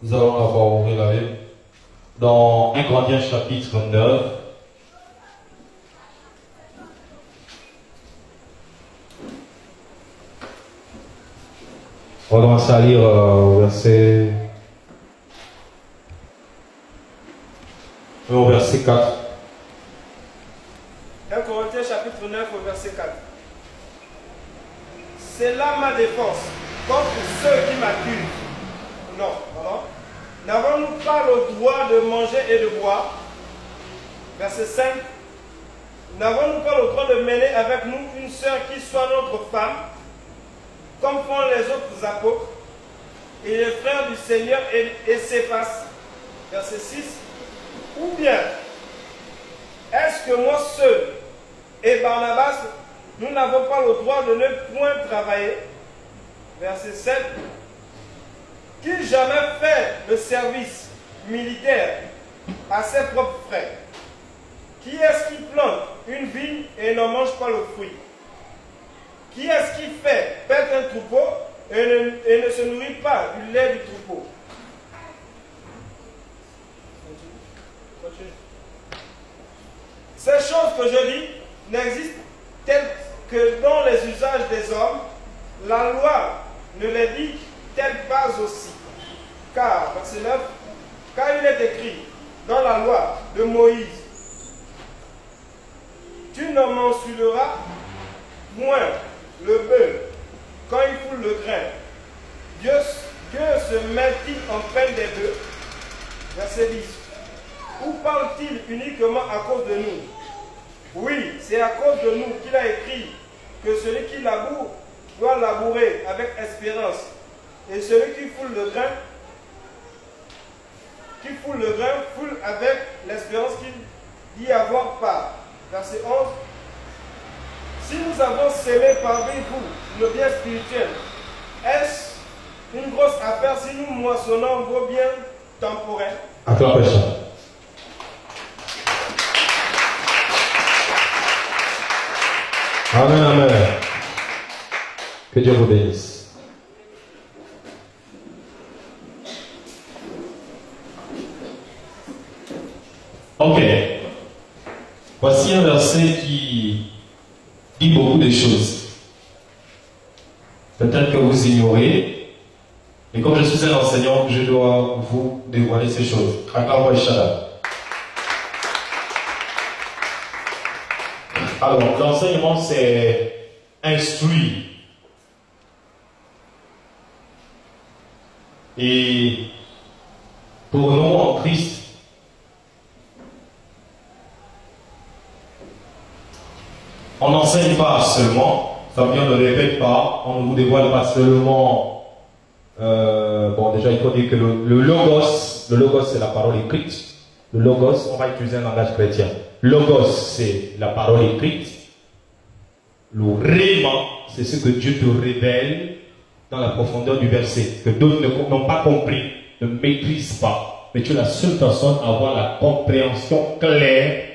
Nous allons avoir ouvert la Bible dans 1 Corinthiens chapitre 9. On va commencer à lire au verset 4. 1 Corinthiens chapitre 9 au verset 4. C'est là ma défense contre ceux qui m'accusent. Non, pardon. N'avons-nous pas le droit de manger et de boire? Verset 5. N'avons-nous pas le droit de mener avec nous une sœur qui soit notre femme, comme font les autres apôtres et les frères du Seigneur et Céphas? Verset 6. Ou bien, est-ce que moi seul et Barnabas, nous n'avons pas le droit de ne point travailler? Verset 7. Qui jamais fait le service militaire à ses propres frères? Qui est-ce qui plante une vigne et n'en mange pas le fruit? Qui est-ce qui fait perdre un troupeau et ne se nourrit pas du lait du troupeau? Ces choses que je dis n'existent telles que dans les usages des hommes. La loi ne les dit-elle pas aussi? Car, verset 9, car il est écrit dans la loi de Moïse, tu ne mensureras moins le bœuf quand il foule le grain. Dieu se met-il en peine des deux? Verset 10. Ou parle-t-il uniquement à cause de nous? Oui, c'est à cause de nous qu'il a écrit que celui qui laboure doit labourer avec espérance. Et celui qui foule le grain, foule avec l'espérance qu'il y avoir part. Verset 11. Si nous avons semé parmi vous le bien spirituel, est-ce une grosse affaire si nous moissonnons vos biens temporels? Acclamation. Amen, amen. Que Dieu vous bénisse. Ok. Voici un verset qui dit beaucoup de choses. Peut-être que vous ignorez, mais comme je suis un enseignant, je dois vous dévoiler ces choses. Acclamation. Alors, l'enseignement, c'est instruire. Et pour nous, en Christ, on n'enseigne pas seulement, ça veut dire on ne répète pas, on ne vous dévoile pas seulement. Bon, déjà, il faut dire que le logos, c'est la parole écrite. Le logos, on va utiliser un langage chrétien. Logos, c'est la parole écrite. Le réma, c'est ce que Dieu te révèle dans la profondeur du verset, que d'autres n'ont pas compris, ne maîtrisent pas. Mais tu es la seule personne à avoir la compréhension claire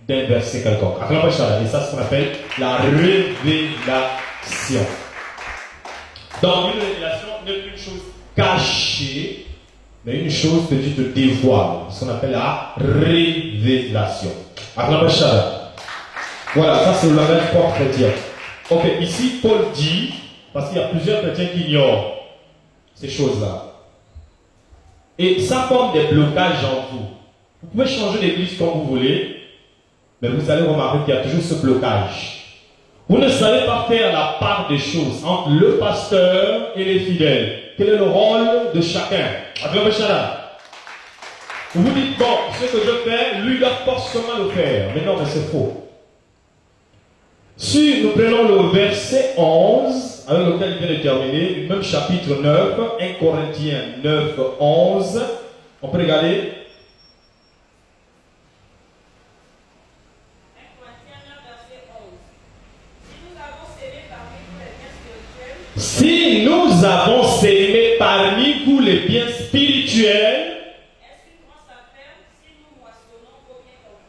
d'un verset quelconque. Et ça, c'est ce qu'on appelle la révélation. Donc, une révélation n'est une chose cachée, mais une chose que Dieu te dévoile, ce qu'on appelle la révélation. Voilà, ça c'est le langage propre chrétien. Ok, ici Paul dit, parce qu'il y a plusieurs chrétiens qui ignorent ces choses-là, et ça forme des blocages en vous. Vous pouvez changer d'église comme vous voulez, mais vous allez remarquer qu'il y a toujours ce blocage. Vous ne savez pas faire la part des choses entre le pasteur et les fidèles. Quel est le rôle de chacun? Vous vous dites, bon, ce que je fais, lui doit forcément le faire. Mais non, mais c'est faux. Si nous prenons le verset 11, avec lequel il vient de terminer, même chapitre 9, 1 Corinthiens 9, 11, on peut regarder. Si nous avons sémé parmi vous les biens spirituels,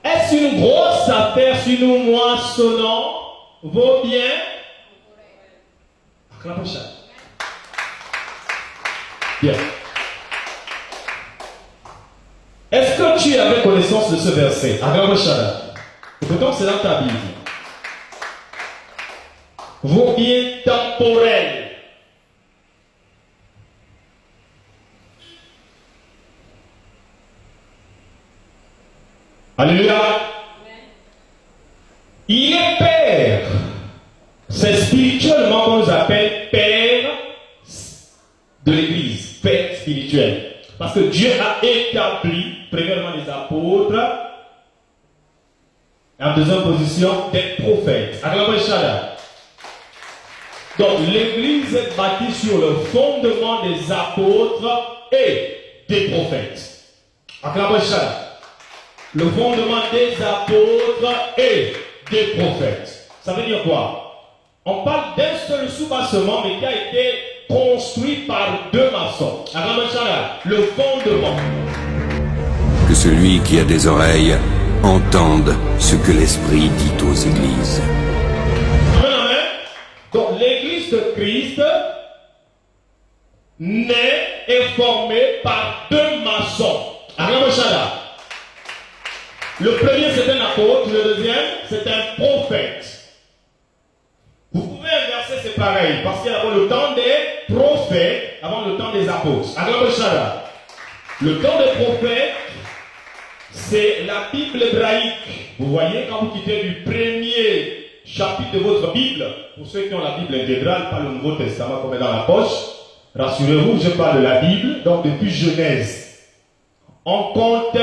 est-ce une grosse affaire si nous moissonnons vos biens? Bien. tu avais connaissance de ce verset, Agama Shada, pourtant c'est dans ta Bible, vos biens temporels, alléluia, il est Père, c'est spirituellement qu'on nous appelle Père de l'Église, Père spirituel. Parce que Dieu a établi, premièrement, les apôtres, et en deuxième position, des prophètes. Donc, l'Église est bâtie sur le fondement des apôtres et des prophètes. Le fondement des apôtres et des prophètes. Ça veut dire quoi? On parle d'un seul soubassement, mais qui a été construit par deux maçons. Le fondement. Que celui qui a des oreilles entende ce que l'Esprit dit aux églises. Amen, amen. Donc l'église de Christ naît et formée par deux maçons. Le premier c'est un apôtre, le deuxième c'est un prophète. Vous pouvez inverser, c'est pareil, parce qu'il y a d'abord le temps des prophètes avant le temps des apôtres. Le temps des prophètes, c'est la Bible hébraïque. Vous voyez, quand vous quittez du premier chapitre de votre Bible, pour ceux qui ont la Bible intégrale, pas le Nouveau Testament qu'on met dans la poche, rassurez-vous, je parle de la Bible, donc depuis Genèse. On compte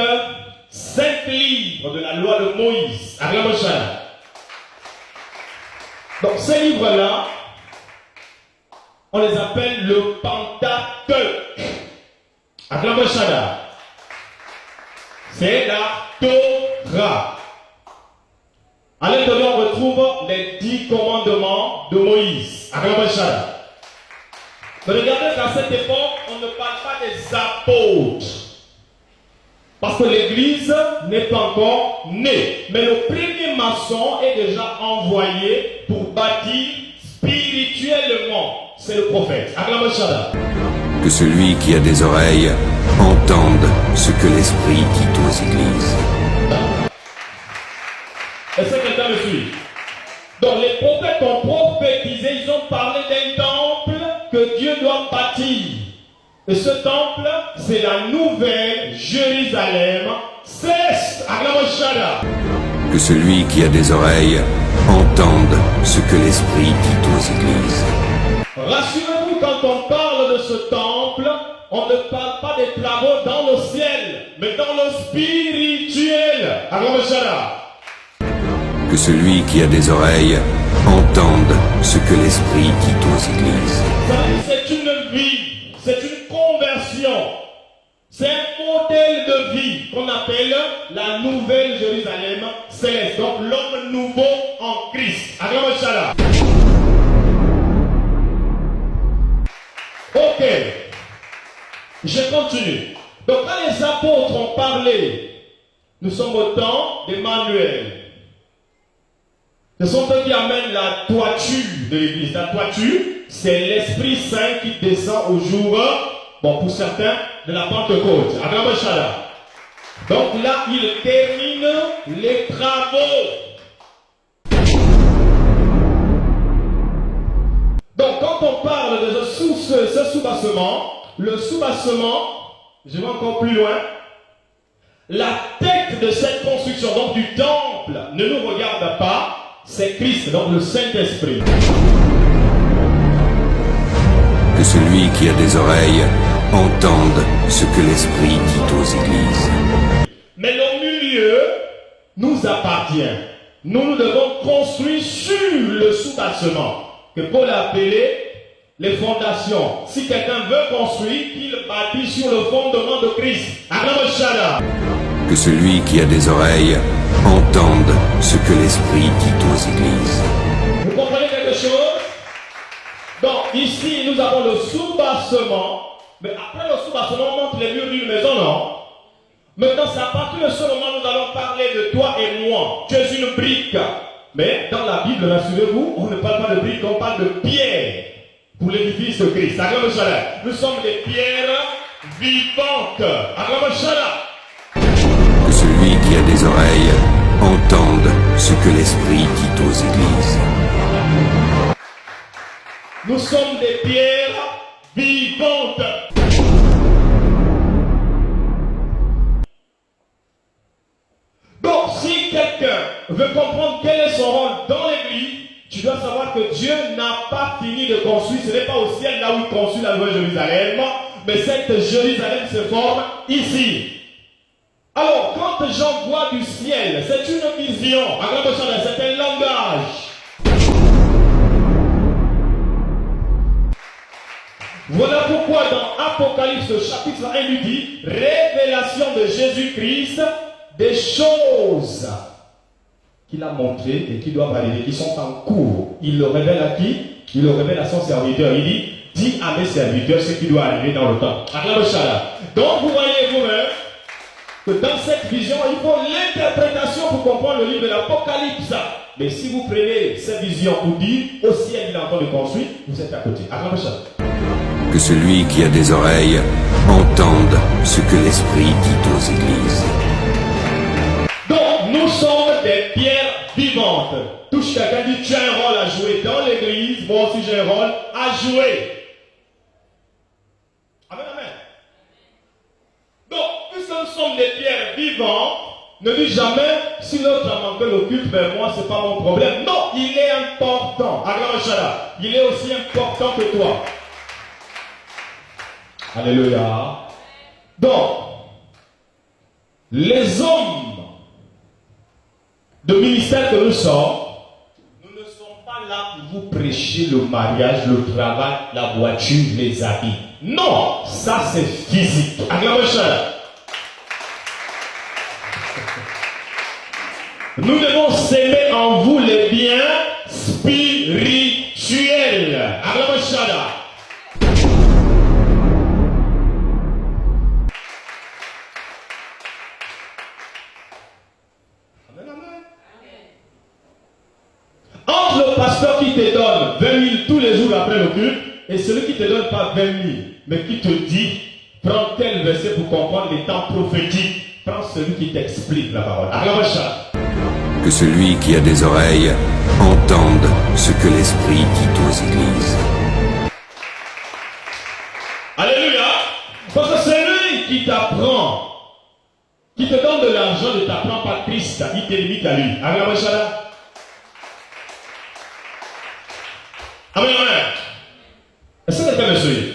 5 livres de la loi de Moïse. Donc ces livres-là, on les appelle le Pentateuque. C'est la Torah. À l'intérieur, on retrouve les 10 commandements de Moïse. Mais regardez qu'à cette époque, on ne parle pas des apôtres. Parce que l'église n'est pas encore née. Mais le premier maçon est déjà envoyé pour bâtir spirituellement. C'est le prophète. Que celui qui a des oreilles entende ce que l'Esprit dit aux églises. Est-ce que quelqu'un me suit? Donc les prophètes ont prophétisé, ils ont parlé d'un temple que Dieu doit bâtir. Et ce temple, c'est la nouvelle Jérusalem céleste. Que celui qui a des oreilles entende ce que l'Esprit dit aux églises. Rassurez-vous, quand on parle de ce temple, on ne parle pas des travaux dans le ciel, mais dans le spirituel. Que celui qui a des oreilles entende ce que l'Esprit dit aux églises. C'est une vie, c'est une conversion, c'est un modèle de vie qu'on appelle la nouvelle Jérusalem céleste. Donc l'homme nouveau en Christ. Ok, je continue. Donc quand les apôtres ont parlé, nous sommes au temps d'Emmanuel. Ce sont eux qui amènent la toiture de l'église. La toiture, c'est l'Esprit Saint qui descend au jour, bon pour certains, de la Pentecôte. Donc là, il termine les travaux. Donc quand on parle de ce soubassement, le soubassement, je vais encore plus loin, la tête de cette construction, donc du temple, ne nous regarde pas. C'est Christ, donc le Saint-Esprit. Que celui qui a des oreilles entende ce que l'Esprit dit aux églises. Mais le milieu nous appartient. Nous devons construire sur le soubassement que Paul a appelé les fondations. Si quelqu'un veut construire, il bâtit sur le fondement de Christ. Que celui qui a des oreilles entende ce que l'Esprit dit aux églises. Vous comprenez quelque chose? Donc ici nous avons le soubassement, mais après le soubassement on monte les murs d'une maison, non? Maintenant c'est à partir de ce moment nous allons parler de toi et moi. Tu es une brique. Mais dans la Bible, rassurez-vous, on ne parle pas de briques, on parle de pierre pour l'édifice de Christ. Nous sommes des pierres vivantes. des oreilles entendent ce que l'Esprit dit aux églises. Nous sommes des pierres vivantes. Donc, si quelqu'un veut comprendre quel est son rôle dans l'église, tu dois savoir que Dieu n'a pas fini de construire. Ce n'est pas au ciel là où il construit la nouvelle Jérusalem, mais cette Jérusalem se forme ici. Alors, quand Jean voit du ciel, c'est une vision, c'est un langage. Voilà pourquoi dans Apocalypse chapitre 1, il dit révélation de Jésus-Christ, des choses qu'il a montrées et qui doivent arriver, qui sont en cours. Il le révèle à qui? Il le révèle à son serviteur. Il dit, dis à mes serviteurs ce qui doit arriver dans le temps. Donc vous voyez vous-même que dans cette vision, il faut l'interprétation pour comprendre le livre de l'Apocalypse. Mais si vous prenez cette vision pour dire, au ciel il est en train de construire, vous êtes à côté. Que celui qui a des oreilles entende ce que l'Esprit dit aux églises. Donc, nous sommes des pierres vivantes. Touche quelqu'un, dit, tu as un rôle à jouer dans l'église, moi aussi j'ai un rôle à jouer. Amen, amen. Donc, puisque nous sommes des pierres vivantes, ne dis jamais, si l'autre a manqué le culte, ben moi, c'est pas mon problème. Non, il est important. Il est aussi important que toi. Alléluia. Donc, les hommes de ministère que nous sommes, nous ne sommes pas là pour vous prêcher le mariage, le travail, la voiture, les habits. Non, ça c'est physique. Nous devons s'aimer en vous les biens spirituels. Entre le pasteur qui te donne 20 000 tous les jours après le culte et celui qui ne te donne pas 20 000, mais qui te dit, prends tel verset pour comprendre les temps prophétiques, prends celui qui t'explique la parole. Que celui qui a des oreilles entende ce que l'Esprit dit aux églises. Alléluia. Parce que c'est lui qui t'apprend, qui te donne de l'argent, ne t'apprend pas Christ, il te limite à lui. Amen. Amen. Est-ce que quelqu'un me suit?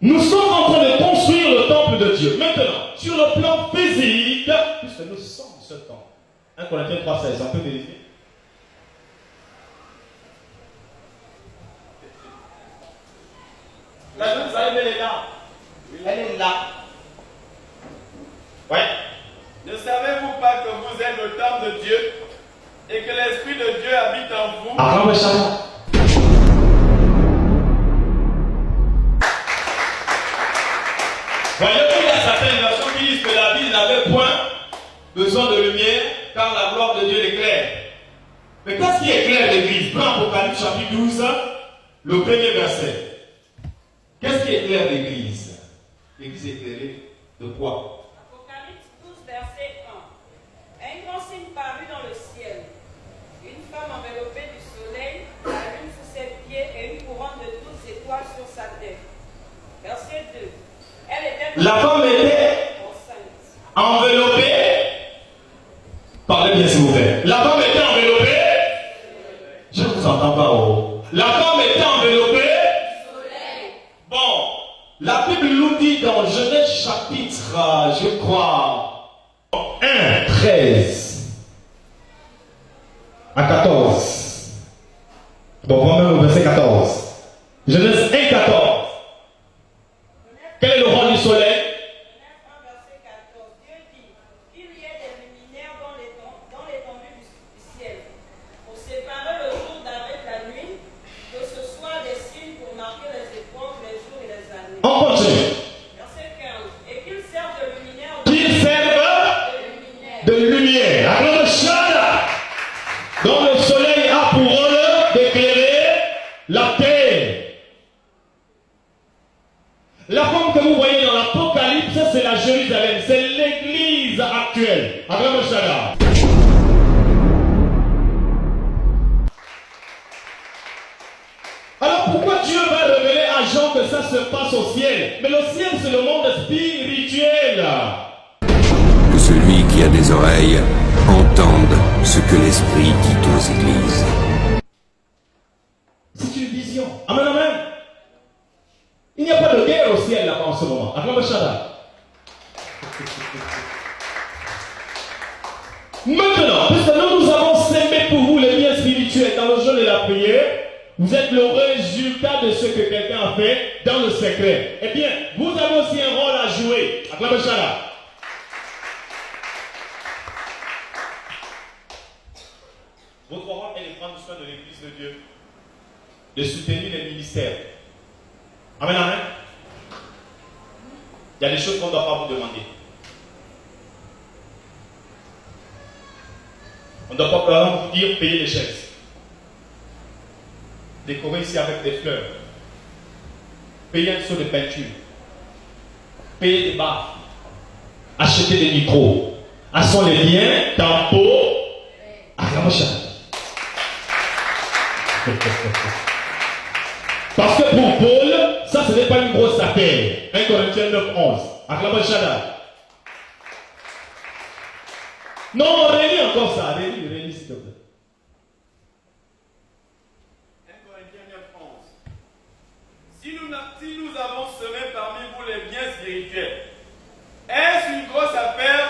Nous sommes en train de construire le temple de Dieu. Maintenant, sur le plan physique, puisque nous sommes ce temple. 1 Corinthiens 3,16, on peut vérifier. La Jérusalem, elle est là. Elle est là. Ouais. Ne savez-vous pas que vous êtes le temple de Dieu et que l'Esprit de Dieu habite en vous? Voyez-vous, il y a certaines versions qui disent que la ville n'avait point besoin de lumière car la gloire de Dieu l'éclaire. Mais qu'est-ce qui éclaire l'église? Prends Apocalypse chapitre 12, le premier verset. Qu'est-ce qui éclaire l'église? L'église éclairée de quoi? Apocalypse 12, verset 1. Un grand signe parut dans le ciel. Une femme enveloppée du soleil, la lune sous ses pieds et une couronne de 12 étoiles sur sa tête. Verset 2. Elle était La femme était enveloppée. Parlez bien s'il vous plaît. La femme était enveloppée. Je ne vous entends pas. Oh. La femme était enveloppée. Bon, la Bible nous dit dans Genèse chapitre, je crois, 1, 13 à 14. Bon, on va même au verset 14. Genèse 1, 14. Quel est le rôle du soleil? verset 14. Dieu dit qu'il y ait des luminaires dans l'étendue du ciel, pour séparer le jour d'avec la nuit, que ce soit des signes pour marquer les époques, les jours et les années. On continue. Verset 15. Et qu'ils servent de luminaire. Qu'ils servent de lumière. Alors, donc le soleil a pour rôle d'éclairer la terre. La forme que vous voyez dans l'Apocalypse, c'est la Jérusalem, c'est l'église. actuelle. Acclame Shada. Alors pourquoi Dieu va révéler à Jean que ça se passe au ciel? Mais le ciel, c'est le monde spirituel. Que celui qui a des oreilles entende ce que l'Esprit dit aux églises. C'est une vision. Amen, amen. Il n'y a pas de guerre au ciel là-bas en ce moment. Acclame Shada. Maintenant, puisque nous avons sémé pour vous les biens spirituels dans le jeûne et la prière, vous êtes le résultat de ce que quelqu'un a fait dans le secret. Eh bien, vous avez aussi un rôle à jouer. Acclame Shada. Votre rôle est de prendre soin de l'Église de Dieu, de soutenir les ministères. Amen, amen. Il y a des choses qu'on ne doit pas vous demander. On ne doit pas quand même vous dire payer les chaises. Décorer ici avec des fleurs. Payer un seau de peinture. Payer des baffes. Acheter des micros. Asseoir les liens, tampons. Acclamation. Parce que pour Paul, ça ce n'est pas une grosse affaire. 1 Corinthiens 9:11. Acclamation. Non, relis encore ça. Relis s'il te plaît. 1 Corinthiens 9:11. Si nous avons semé parmi vous les biens spirituels, est-ce une grosse affaire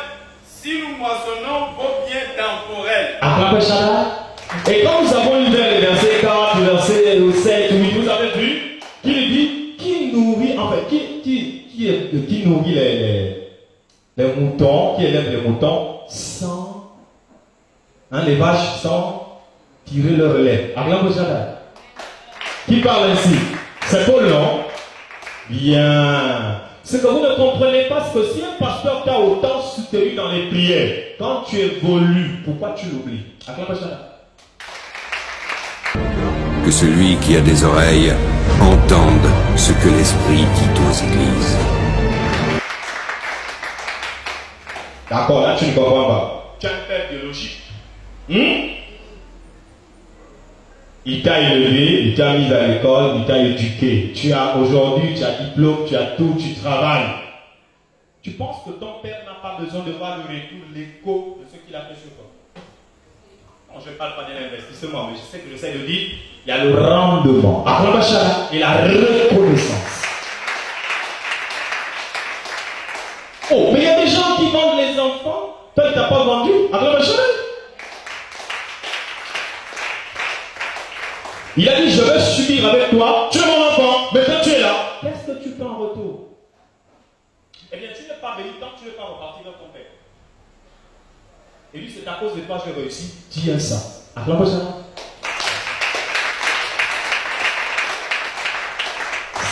si nous moissonnons vos biens temporels? Acclamation. Et quand nous avons lu vers les versets 4, verset 7, 8, vous avez vu qu'il dit qui nourrit, en fait, qui nourrit les moutons, qui élève les moutons sans, les vaches sans tirer leur lait. Acclamation. Qui parle ainsi? C'est Paul, non? Bien. C'est que vous ne comprenez pas ce que si un pasteur t'a autant soutenu dans les prières, quand tu évolues, pourquoi tu l'oublies? Acclamation. Que celui qui a des oreilles entende ce que l'Esprit dit aux églises. D'accord, là tu ne comprends pas. Tu as un père biologique. Il t'a élevé, il t'a mis à l'école, il t'a éduqué. Tu as aujourd'hui, tu as diplôme, tu as tout, tu travailles. Tu penses que ton père n'a pas besoin de voir le retour, l'écho de ce qu'il a fait sur toi? Non, je ne parle pas de l'investissement, mais je sais que j'essaie de dire, il y a le rendement, et la reconnaissance. Oh, mais il y a des gens qui vendent les enfants. Toi, tu n'as pas vendu. Il a dit, je vais subir avec toi. Tu es mon enfant. Maintenant, tu es là. Qu'est-ce que tu fais en retour? Eh bien, tu n'es pas béni tant que tu ne veux pas repartir dans ton père. Et lui, c'est à cause de toi que j'ai réussi. Tiens ça.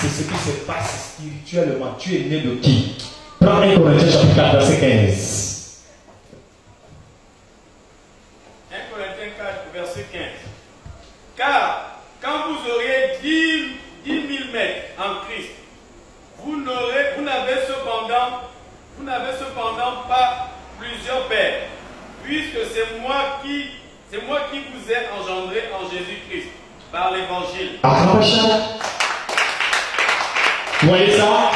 C'est ce qui se passe spirituellement. Tu es né de qui? Prends 1 Corinthiens chapitre 4, verset 15. 1 Corinthiens 4, verset 15. Car quand vous aurez 10 000 mètres en Christ, vous n'avez cependant pas plusieurs pères, puisque c'est moi qui vous ai engendré en Jésus-Christ par l'évangile. Vous voyez ça?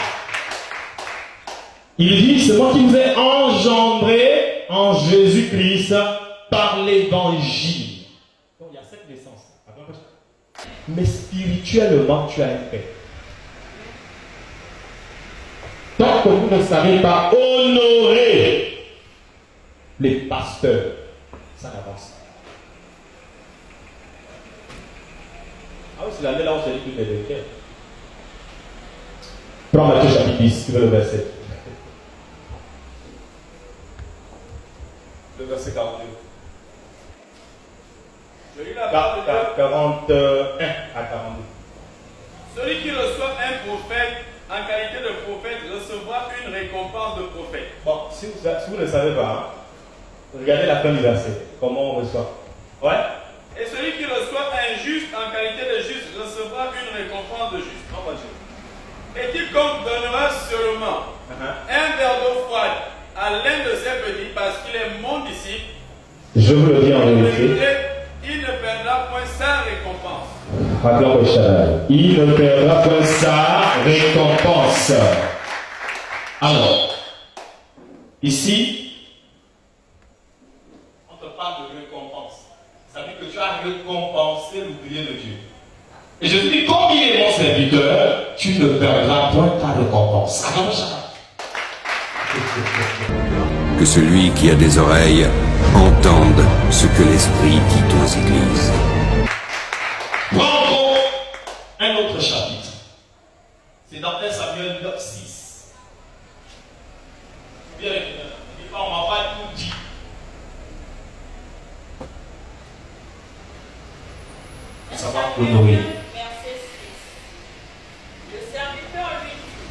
Il dit, c'est moi qui vous ai engendré en Jésus-Christ par l'évangile. Donc il y a cette naissance. Mais spirituellement, tu as un père. Tant que vous ne savez pas honorer les pasteurs, ça n'avance pas. Ah oui, c'est l'année là où j'ai dit que tu es lequel. Prends Matthieu chapitre 10, tu veux le verset. Le verset 42. Je lis la parole de Dieu. 41 à 42. Celui qui reçoit un prophète en qualité de prophète recevra une récompense de prophète. Bon, si vous ne savez pas, regardez la fin du verset. Comment on reçoit? Ouais? Et celui qui reçoit un juste en qualité de juste recevra une récompense de juste. Et quiconque donnera seulement un verre d'eau froide à l'un de ses petits parce qu'il est mon disciple, je vous le dis en vérité, il ne perdra point sa récompense. Il ne perdra point sa récompense. Alors, ici, On te parle de récompense. Ça veut dire que tu as récompensé l'oublié de Dieu. et je te dis, comme il est mon serviteur, tu ne perdras point ta récompense. Que celui qui a des oreilles entende ce que l'Esprit dit aux églises. Prends un autre chapitre. C'est dans 1 Samuel 9, 6. Bien, on m'a pas tout dit. Ça va honorer. Verset 6. Le serviteur lui dit,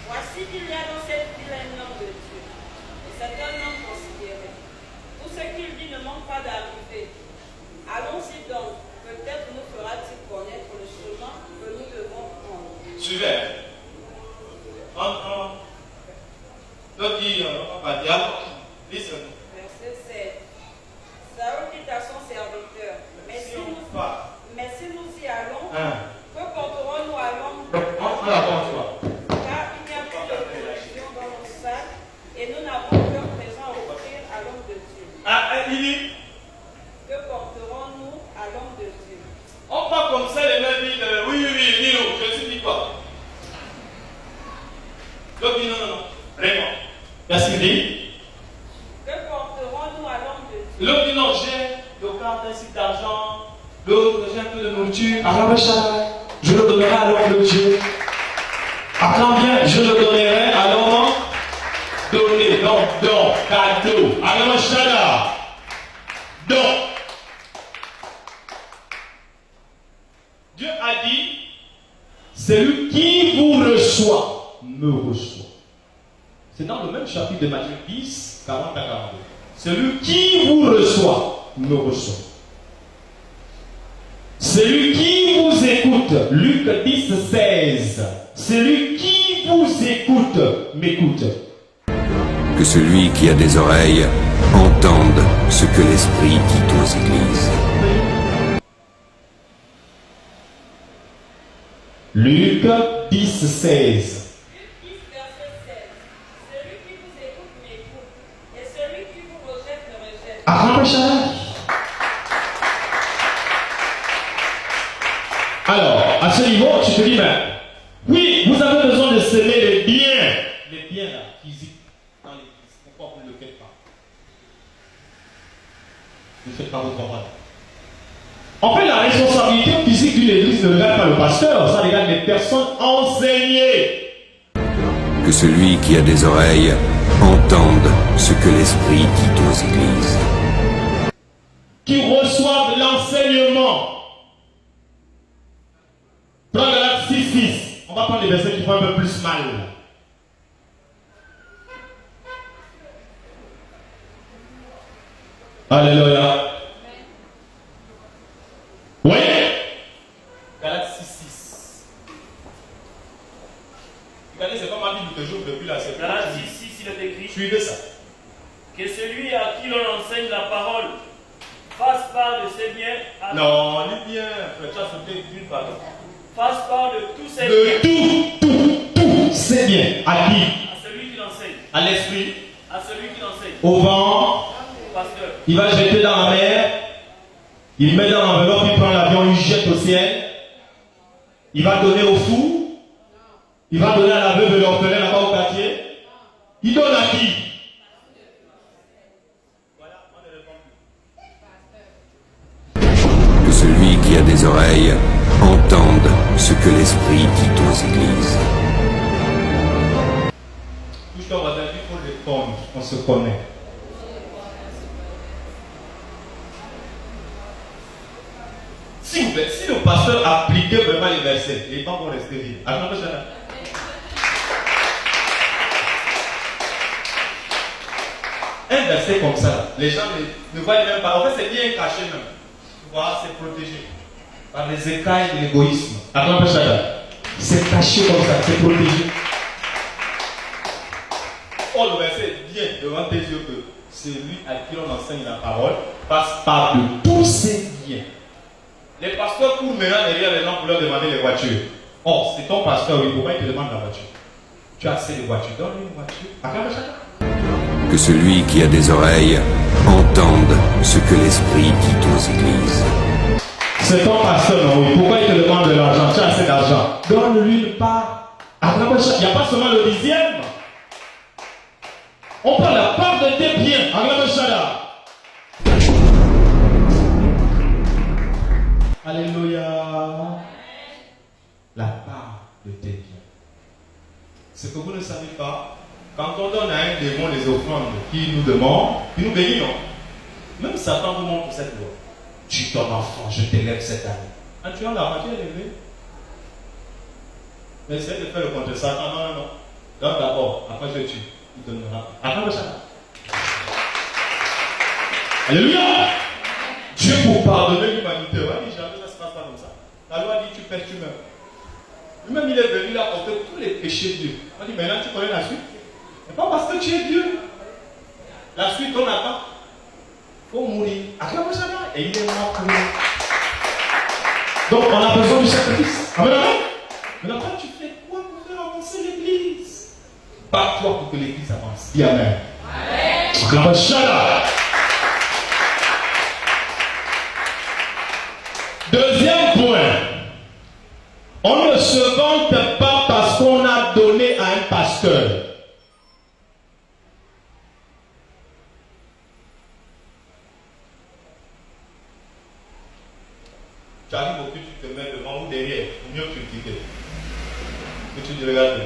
voici qu'il y a dans cette ville un homme de Dieu, et c'est un homme considéré. Tout ce qu'il dit ne manque pas d'arriver. Allons-y donc, peut-être nous fera-t-il connaître le chemin que nous devons prendre. Suivez. L'autre dit, on va dire, listen. Verset 7. Saül dit à son serviteur, mais si nous y allons, que porterons-nous à l'homme car il n'y a plus de provision dans nos sacs et nous n'avons aucun présent à offrir à l'homme de Dieu. Il dit, Que porterons-nous à l'homme de Dieu? on parle comme ça, les gens disent, oui, Nilo, je suis dit quoi? L'autre dit, non, vraiment. Qu'est-ce qu'il dit? Que porterons-nous à l'homme de Dieu? L'autre dit, non, j'ai le quart d'un cycle d'argent. L'autre, j'ai un peu de nourriture. Je le donnerai à l'homme de Dieu. Attends bien, je le donnerai à l'homme donné. Donc, cadeau. Donc, Dieu a dit, celui qui vous reçoit, me reçoit. C'est dans le même chapitre de Matthieu 10, 40 à 42. Celui qui vous reçoit, me reçoit. Celui qui vous écoute, Luc 10, 16. Celui qui vous écoute, m'écoute. Que celui qui a des oreilles entende ce que l'Esprit dit aux églises. Luc 10, 16. Luc 10, verset 16. Celui qui vous écoute m'écoute, et celui qui vous rejette me rejette. Alors, à ce niveau, tu te dis, ben, oui, vous avez besoin de semer les biens là, physiques, dans l'église. Pourquoi vous ne le faites pas? Ne faites pas votre travail. En fait, la responsabilité physique d'une église ne regarde pas le pasteur, ça regarde les personnes enseignées. Que celui qui a des oreilles entende ce que l'Esprit dit aux églises. Qui reçoivent l'enseignement. Prends Galates 6, 6. On va prendre les versets qui font un peu plus mal. Alléluia. Oui. Galates 6, 6. Regardez, c'est pas ma Bible que j'ouvre depuis là. C'est Galates 6, 6, il est écrit suivez ça. que celui à qui l'on enseigne la parole fasse part de ses biens. Non, lis bien. Frère, ça c'était d'une pardon. Fasse part de tous ses De biens. tout, c'est bien. À qui? À celui qui l'enseigne. À l'esprit, À celui qui l'enseigne. au vent. Au pasteur. Il va jeter dans la mer. Il met dans l'enveloppe, il prend l'avion, il jette au ciel. Il va donner au fou. Il va donner à la veuve et l'orphelin là-bas au quartier. Il donne à qui? Que celui qui a des oreilles entende ce que l'Esprit dit aux églises. Touche ton voisin, il faut répondre. On se connaît. Si le pasteur appliquait vraiment les versets, les gens vont rester vivre. Un verset comme ça, les gens ne voient même pas. En fait, c'est bien caché même. Tu vois, c'est protégé par les écailles de l'égoïsme. C'est caché comme ça, c'est protégé. Oh, le verset celui à qui l'on enseigne la parole fasse part de tous ses biens. Les pasteurs courent maintenant derrière les gens pour leur demander les voitures. Oh, c'est ton pasteur, oui, pourquoi il te demande la voiture? Tu as assez de voitures, donne-lui une voiture. Acclame chacun. Que celui qui a des oreilles entende ce que l'Esprit dit aux églises. C'est ton pasteur, non, oui. Pourquoi il te demande de l'argent? Tu as assez d'argent. Donne-lui une part. Acclame chacun. Il n'y a pas seulement le 10e. On prend la part de tes biens. Acclame chacun. Alléluia. La part de tes biens. Ce que vous ne savez pas, quand on donne à un démon les offrandes qui nous demande, il nous bénit, non? Même Satan vous montre cette loi. Tu ton enfant, je t'élève cette année. En tuant la moitié, elle est élevée. Mais essayez de faire le contre Satan. Non, non, non. Donc d'abord, après je tue. Il te donnera. Après le Satan. Alléluia. Dieu pour pardonner l'humanité. Ouais, jamais ça se passe pas comme ça. La loi dit tu pèches, tu meurs. Lui-même il est venu, il a porté tous les péchés de Dieu. On dit maintenant tu connais la suite. C'est pas parce que tu es Dieu. La suite on attend. Il faut mourir. Acclame le Seigneur. Et il est mort pour nous. Donc on a besoin du sacrifice. Amen, amen. Maintenant quand tu fais quoi pour faire avancer l'église? Pas toi pour que l'église avance. Dis amen. Acclame le Seigneur. Deuxième point, on ne se vante pas parce qu'on a donné à un pasteur. Tu arrives au culte, tu te mets devant ou derrière, ou mieux critiquer. Que tu te regardes.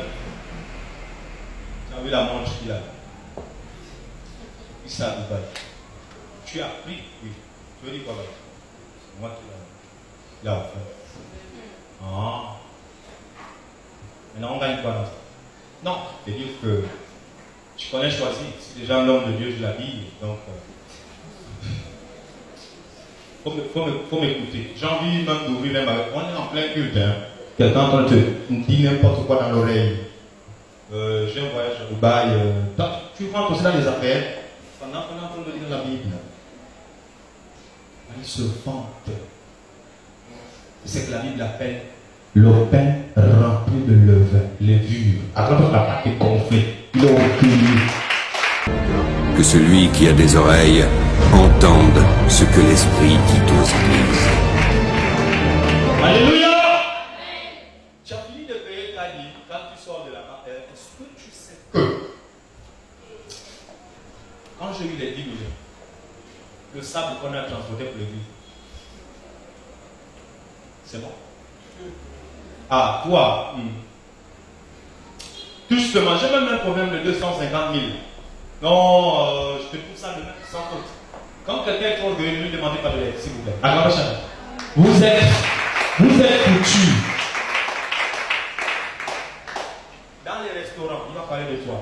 Tu as vu la manche qu'il a. Il s'habille pas. Tu as pris, oui. Tu veux dire quoi là? C'est moi qui l'ai. Il a offert. Ah. Maintenant on gagne quoi là? Non, c'est-à-dire que tu connais choisi. C'est déjà l'homme de Dieu, je l'habille. Donc, faut m'écouter. J'ai envie même d'ouvrir même avec. On est en plein culte. Hein. Quelqu'un est en train de te dire n'importe quoi dans l'oreille. J'ai un voyage au Dubaï. Tu rentres aussi dans les affaires. Pendant qu'on est en train de lire la Bible. Il se vante. C'est ce que la Bible appelle le pain rempli de levain, levure. Après la pâte est gonflée, il est reculé. Que celui qui a des oreilles entende ce que l'Esprit dit aux églises. Alléluia. Tu as fini de payer ta vie quand tu sors de la main. Est-ce que tu sais que quand j'ai eu les 10 millions, le sable qu'on a transporté pour l'église, c'est bon? Ah, toi, justement, j'ai même un problème de 250 000. Non, je te trouve ça de même sans faute. Quand quelqu'un est trop orgueilleux, ne lui demandez pas de l'aide, s'il vous plaît. Acclamez chacun. Vous êtes foutus. Dans les restaurants, il va parler de toi.